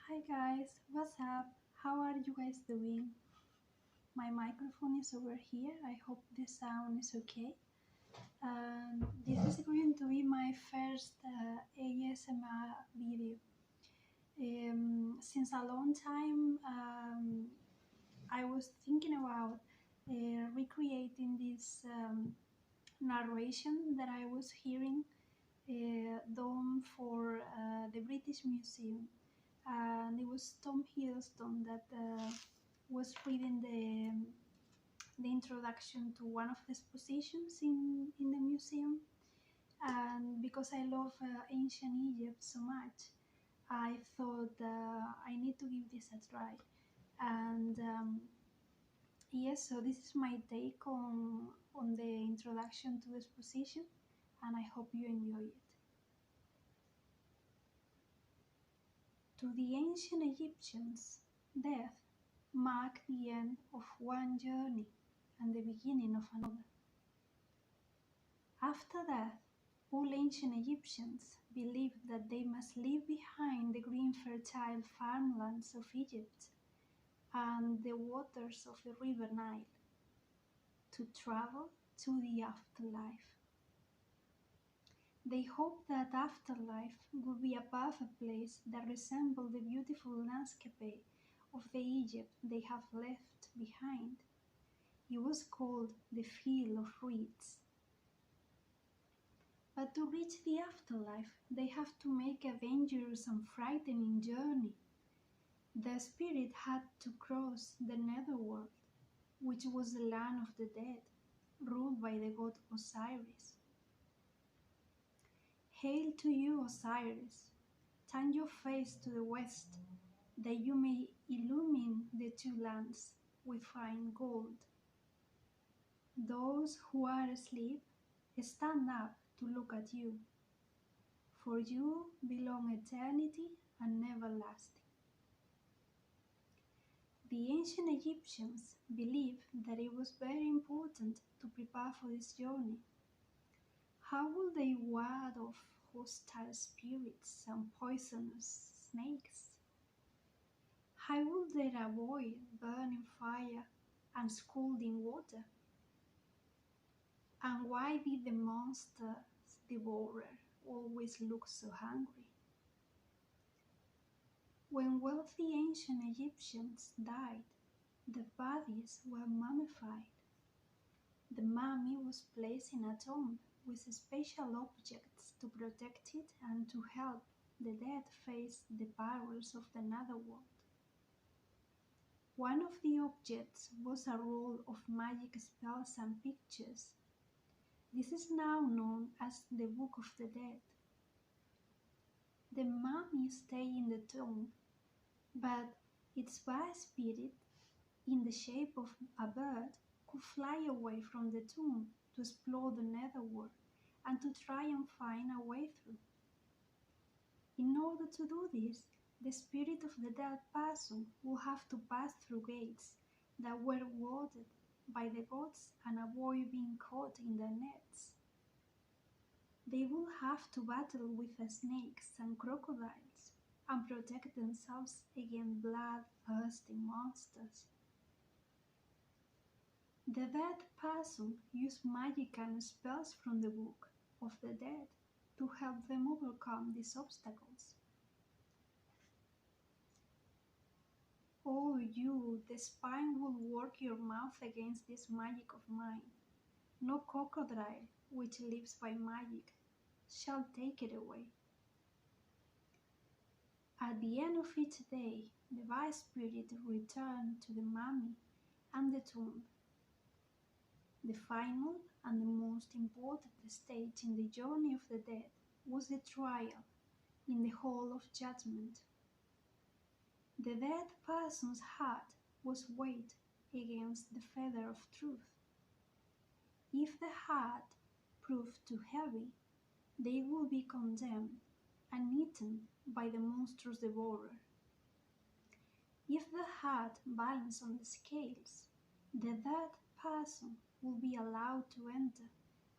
Hi guys, what's up? How are you guys doing? My microphone is over here. I hope the sound is okay. This is going to be my first ASMR video. Since a long time, I was thinking about recreating this narration that I was hearing done for the British Museum, and it was Tom Hiddleston that was reading the introduction to one of the expositions in the museum. And because I love ancient Egypt so much, I thought I need to give this a try. And yes, so this is my take on the introduction to the exposition, and I hope you enjoy it. To the ancient Egyptians, death marked the end of one journey and the beginning of another. After death, all ancient Egyptians believed that they must leave behind the green fertile farmlands of Egypt and the waters of the river Nile to travel to the afterlife. They hoped that afterlife would be a perfect place that resembled the beautiful landscape of the Egypt they have left behind. It was called the Field of Reeds. But to reach the afterlife, they have to make a dangerous and frightening journey. The spirit had to cross the netherworld, which was the land of the dead, ruled by the god Osiris. Hail to you, Osiris! Turn your face to the west, that you may illumine the two lands with fine gold. Those who are asleep, stand up to look at you, for you belong eternity and everlasting. The ancient Egyptians believed that it was very important to prepare for this journey. How would they ward off hostile spirits and poisonous snakes? How would they avoid burning fire and scalding water? And why did the monstrous Devourer always look so hungry? When wealthy ancient Egyptians died, their bodies were mummified. The mummy was placed in a tomb with special objects to protect it and to help the dead face the perils of the netherworld. One of the objects was a roll of magic spells and pictures. This is now known as the Book of the Dead. The mummy stayed in the tomb, but its bad spirit, in the shape of a bird, could fly away from the tomb to explore the netherworld and to try and find a way through. In order to do this, the spirit of the dead person will have to pass through gates that were warded by the gods and avoid being caught in their nets. They will have to battle with the snakes and crocodiles and protect themselves against bloodthirsty monsters. The dead person used magic and spells from the Book of the Dead to help them overcome these obstacles. Oh, you, the spine will work your mouth against this magic of mine. No crocodile, which lives by magic, shall take it away. At the end of each day, the bad spirit returned to the mummy and the tomb. The final and the most important stage in the journey of the dead was the trial in the Hall of Judgment. The dead person's heart was weighed against the feather of truth. If the heart proved too heavy, they would be condemned and eaten by the monstrous devourer. If the heart balanced on the scales, the dead person will be allowed to enter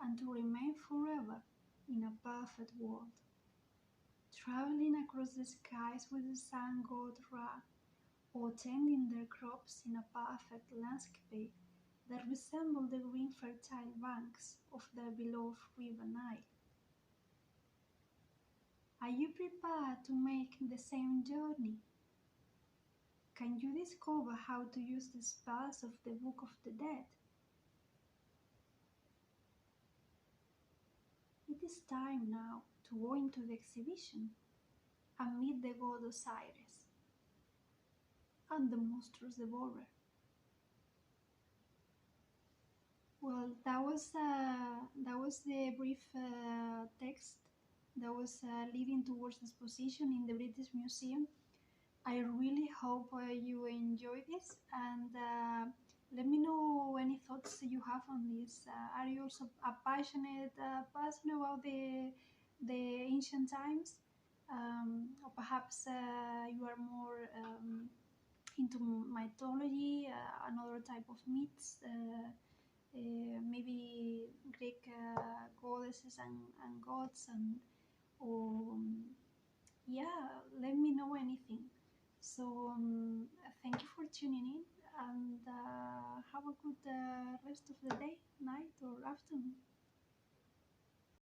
and to remain forever in a perfect world. traveling across the skies with the sun god Ra, or tending their crops in a perfect landscape that resemble the green fertile banks of the beloved river Nile. Are you prepared to make the same journey? Can you discover how to use the spells of the Book of the Dead? It is time now to go into the exhibition and meet the god Osiris and the monstrous Devourer. Well, that was the brief text that was leading towards the exposition in the British Museum. I really hope you enjoy this, and let me know any thoughts you have on this. Are you also a passionate person about the ancient times, or perhaps you are more into mythology, another type of myths? Maybe Greek goddesses and gods, and or yeah, let me know anything. So thank you for tuning in, and have a good rest of the day, night, or afternoon.